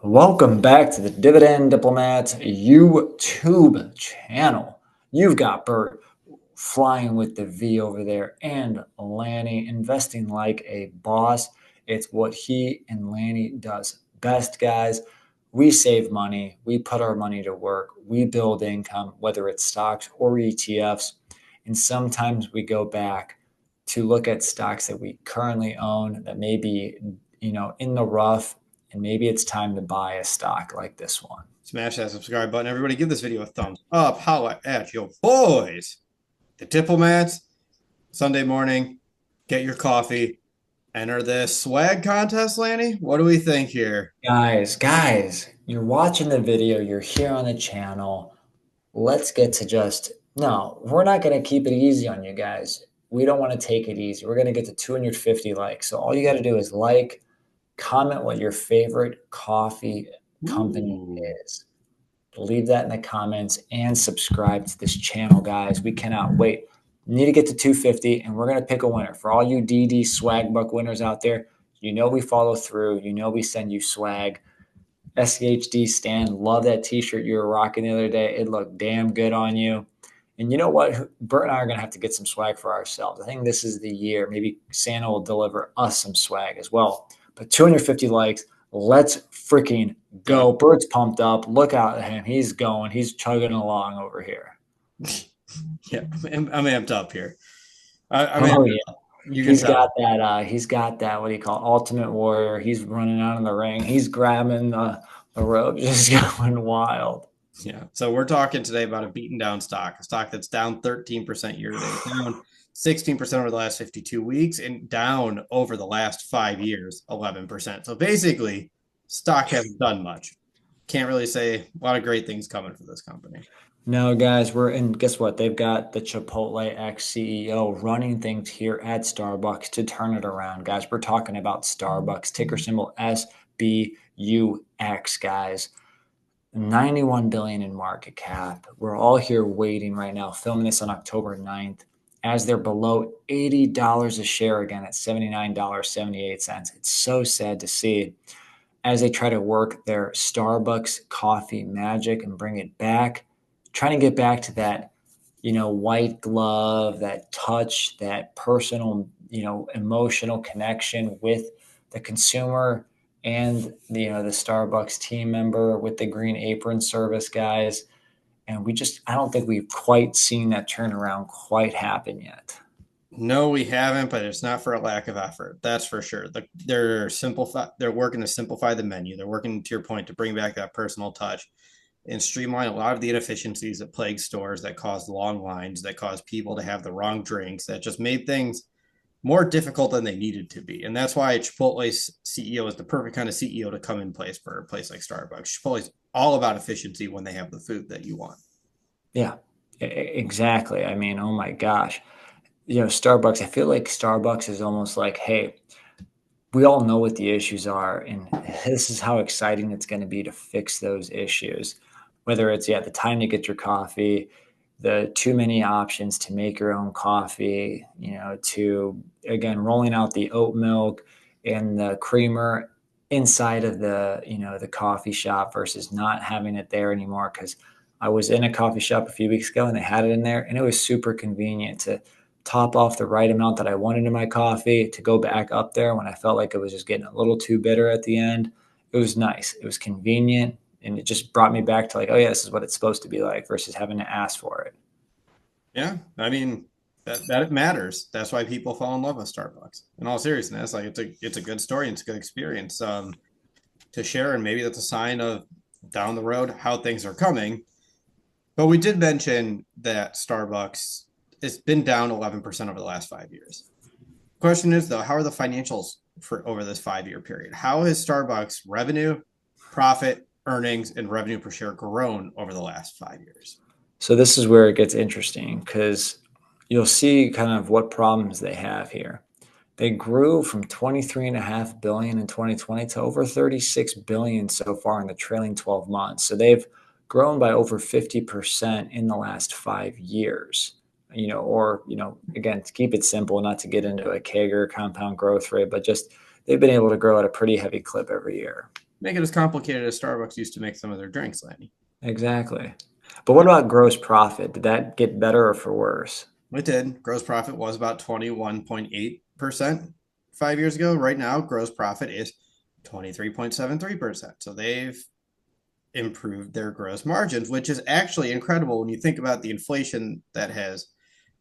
Welcome back to the Dividend Diplomats YouTube channel. You've got Bert flying with the V over there and Lanny investing like a boss. It's what he and Lanny does best, guys. We save money. We put our money to work. We build income, whether it's stocks or ETFs. And sometimes we go back to look at stocks that we currently own that may be, in the rough, and maybe it's time to buy a stock like this one. Smash that subscribe button. Everybody give this video a thumbs up. Holla at your boys. The Diplomats. Sunday morning. Get your coffee. Enter this swag contest, Lanny. What do we think here? Guys, you're watching the video. You're here on the channel. Let's get to no, we're not going to keep it easy on you guys. We don't want to take it easy. We're going to get to 250 likes. So all you got to do is comment what your favorite coffee company is. Leave that in the comments and subscribe to this channel, guys. We cannot wait. We need to get to 250, and we're going to pick a winner. For all you DD swag buck winners out there, we follow through. We send you swag. SCHD Stan, love that t-shirt you were rocking the other day. It looked damn good on you. And you know what? Bert and I are going to have to get some swag for ourselves. I think this is the year. Maybe Santa will deliver us some swag as well. But 250 likes. Let's freaking go. Bert's pumped up. Look out at him. He's going. He's chugging along over here. Yeah, I'm amped up here. He's got that. He's got that. What do you call it? Ultimate Warrior. He's running out in the ring. He's grabbing the rope, just going wild. Yeah. So we're talking today about a beaten down stock, a stock that's down 13% year to date, down 16% over the last 52 weeks, and down over the last 5 years, 11%. So basically, stock hasn't done much. Can't really say a lot of great things coming for this company. No, guys, guess what? They've got the Chipotle ex-CEO running things here at Starbucks to turn it around, guys. We're talking about Starbucks, ticker symbol SBUX, guys. 91 billion in market cap. We're all here waiting right now, filming this on October 9th, as they're below $80 a share again at $79.78. It's so sad to see as they try to work their Starbucks coffee magic and bring it back, trying to get back to that, white glove, that touch, that personal, emotional connection with the consumer and the Starbucks team member with the green apron service, guys. And I don't think we've quite seen that turnaround quite happen yet. No, we haven't, but it's not for a lack of effort. That's for sure. They're working to simplify the menu. They're working, to your point, to bring back that personal touch and streamline a lot of the inefficiencies that plague stores, that cause long lines, that cause people to have the wrong drinks, that just made things more difficult than they needed to be. And that's why Chipotle's CEO is the perfect kind of CEO to come in place for a place like Starbucks. Chipotle's all about efficiency when they have the food that you want. Yeah, exactly. I mean, oh my gosh. Starbucks, I feel like Starbucks is almost like, hey, we all know what the issues are, and this is how exciting it's going to be to fix those issues. Whether it's, the time to get your coffee, the too many options to make your own coffee, to, again, rolling out the oat milk and the creamer inside of the coffee shop versus not having it there anymore. Because I was in a coffee shop a few weeks ago and they had it in there, and it was super convenient to top off the right amount that I wanted in my coffee, to go back up there when I felt like it was just getting a little too bitter at the end. It was nice. It was convenient. And it just brought me back to like, oh yeah, this is what it's supposed to be like versus having to ask for it. Yeah. I mean, that matters. That's why people fall in love with Starbucks. In all seriousness, like it's a good story and it's a good experience to share. And maybe that's a sign of down the road how things are coming. But we did mention that Starbucks has been down 11% over the last 5 years. Question is, though, how are the financials for over this 5-year period? How has Starbucks revenue, profit, earnings, and revenue per share grown over the last 5 years? So this is where it gets interesting, because you'll see kind of what problems they have here. They grew from 23.5 billion in 2020 to over 36 billion so far in the trailing 12 months. So they've grown by over 50% in the last 5 years. Again, to keep it simple, not to get into a CAGR, compound growth rate, but just they've been able to grow at a pretty heavy clip every year. make it as complicated as Starbucks used to make some of their drinks, Lanny. Exactly. But what about gross profit? Did that get better or for worse? It did. Gross profit was about 21.8% 5 years ago. Right now, gross profit is 23.73%. So they've improved their gross margins, which is actually incredible when you think about the inflation that has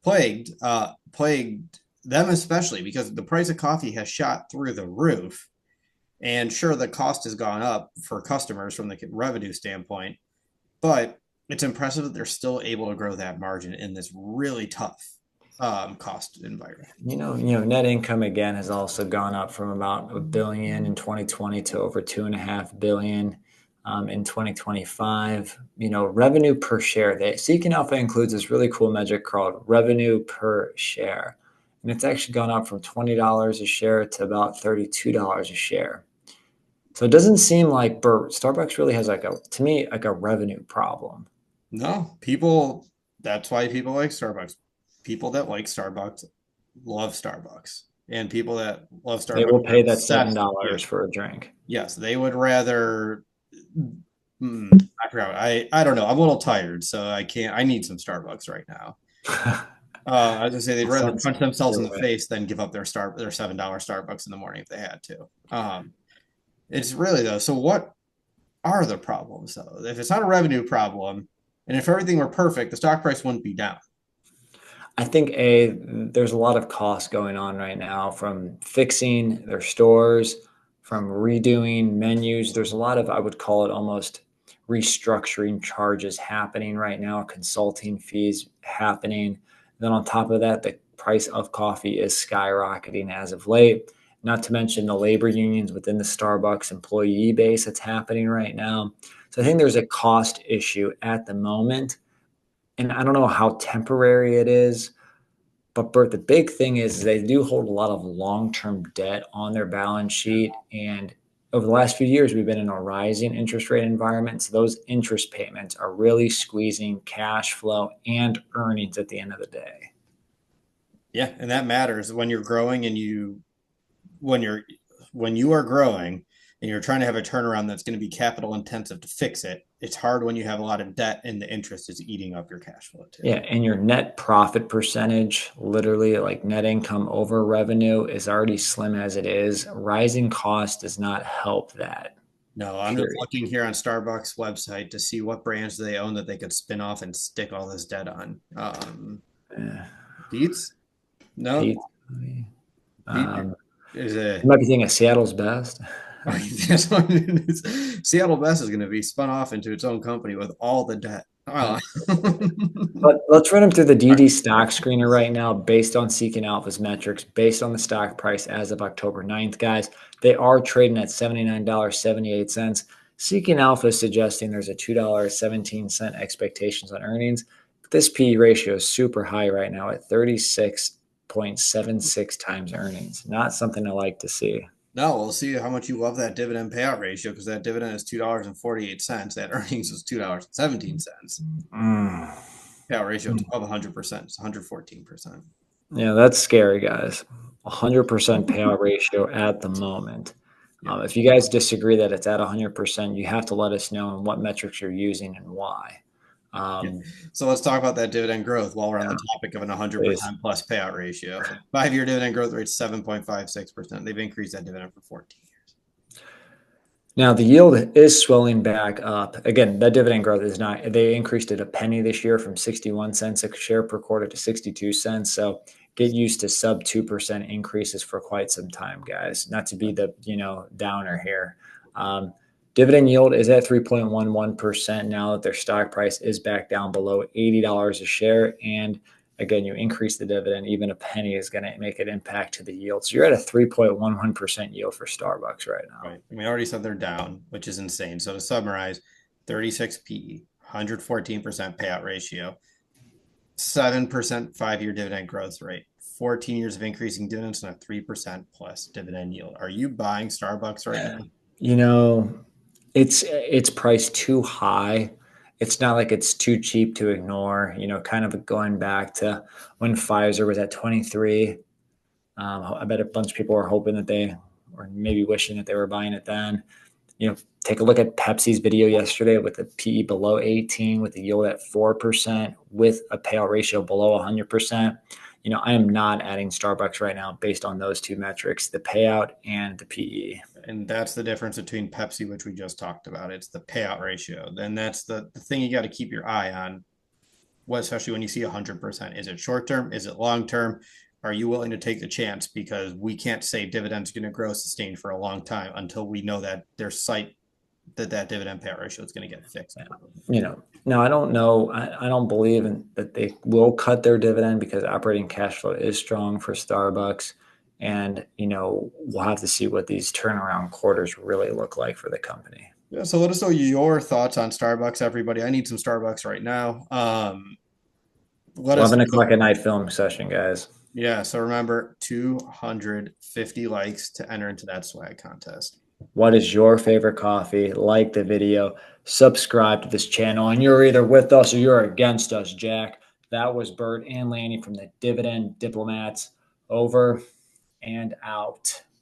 plagued them, especially because the price of coffee has shot through the roof. And sure, the cost has gone up for customers from the revenue standpoint, but it's impressive that they're still able to grow that margin in this really tough cost environment. Net income again has also gone up from about $1 billion in 2020 to over $2.5 billion in 2025. Revenue per share. Seeking Alpha includes this really cool metric called revenue per share, and it's actually gone up from $20 a share to about $32 a share. So it doesn't seem like Starbucks really has to me, like a revenue problem. No, people, that's why people like Starbucks. People that like Starbucks love Starbucks. And people that love They Starbucks will are pay that obsessed. Yeah. $7 for a drink. Yes, they would rather. I forgot. I don't know. I'm a little tired, so I can't. I need some Starbucks right now. I was gonna say they'd rather punch themselves in the face than give up their $7 Starbucks in the morning if they had to. It's really though. So what are the problems though? If it's not a revenue problem, and if everything were perfect, the stock price wouldn't be down. I think there's a lot of costs going on right now from fixing their stores, from redoing menus. There's a lot of, I would call it almost restructuring charges happening right now, consulting fees happening. Then on top of that, the price of coffee is skyrocketing as of late. Not to mention the labor unions within the Starbucks employee base that's happening right now. So I think there's a cost issue at the moment. And I don't know how temporary it is, but Bert, the big thing is they do hold a lot of long-term debt on their balance sheet. And over the last few years, we've been in a rising interest rate environment. So those interest payments are really squeezing cash flow and earnings at the end of the day. Yeah, and that matters when you're growing and when you're when you are growing and you're trying to have a turnaround that's going to be capital intensive to fix it. It's hard when you have a lot of debt and the interest is eating up your cash flow too. Yeah, and your net profit percentage, literally like net income over revenue, is already slim as it is. Rising cost does not help that. No, I'm just Period. looking here on Starbucks website to see what brands they own that they could spin off and stick all this debt on. Yeah. Beats? No, Pete, Beat um, is a you might be thinking of Seattle's best. this one Seattle Best is going to be spun off into its own company with all the debt. Oh. But let's run them through the DD stock screener right now based on Seeking Alpha's metrics, based on the stock price as of October 9th, guys. They are trading at $79.78. Seeking Alpha is suggesting there's a $2.17 expectations on earnings. But this PE ratio is super high right now at 36.76 times earnings. Not something I like to see. No, we'll see how much you love that dividend payout ratio because that dividend is $2.48. That earnings was $2.17. Mm. Payout ratio above 100%. It's 114%. Yeah, that's scary, guys. 100% payout ratio at the moment. Yeah. If you guys disagree that it's at 100%, you have to let us know and what metrics you're using and why. Yeah. So let's talk about that dividend growth while we're on the topic of an Please. 100% plus payout ratio. So 5-year dividend growth rate is 7.56%. They've increased that dividend for 14 years. Now the yield is swelling back up. Again, that dividend growth is not, they increased it a penny this year from 61 cents a share per quarter to 62 cents. So get used to sub 2% increases for quite some time, guys. Not to be the, downer here. Dividend yield is at 3.11% now that their stock price is back down below $80 a share. And again, you increase the dividend, even a penny is going to make an impact to the yield. So you're at a 3.11% yield for Starbucks right now. Right. And we already said they're down, which is insane. So to summarize, 36 PE, 114% payout ratio, 7% 5-year dividend growth rate, 14 years of increasing dividends, and a 3% plus dividend yield. Are you buying Starbucks right now? It's priced too high. It's not like it's too cheap to ignore, kind of going back to when Pfizer was at 23. I bet a bunch of people were hoping that they, or maybe wishing that they were buying it then. take a look at Pepsi's video yesterday with a PE below 18, with a yield at 4%, with a payout ratio below 100%. I am not adding Starbucks right now based on those two metrics, the payout and the PE. And that's the difference between Pepsi, which we just talked about. It's the payout ratio. Then that's the thing you got to keep your eye on. What, especially when you see 100%. Is it short term? Is it long term? Are you willing to take the chance? Because we can't say dividends going to grow sustained for a long time until we know that there's sight that dividend payout ratio is going to get fixed. Now I don't know. I don't believe that they will cut their dividend because operating cash flow is strong for Starbucks. And, we'll have to see what these turnaround quarters really look like for the company. Yeah, so let us know your thoughts on Starbucks, everybody. I need some Starbucks right now. Let us 11 know. o'clock at night film session, guys. Yeah, so remember 250 likes to enter into that swag contest. What is your favorite coffee? Like the video, subscribe to this channel, and you're either with us or you're against us, Jack. That was Bert and Lanny from the Dividend Diplomats. Over and out.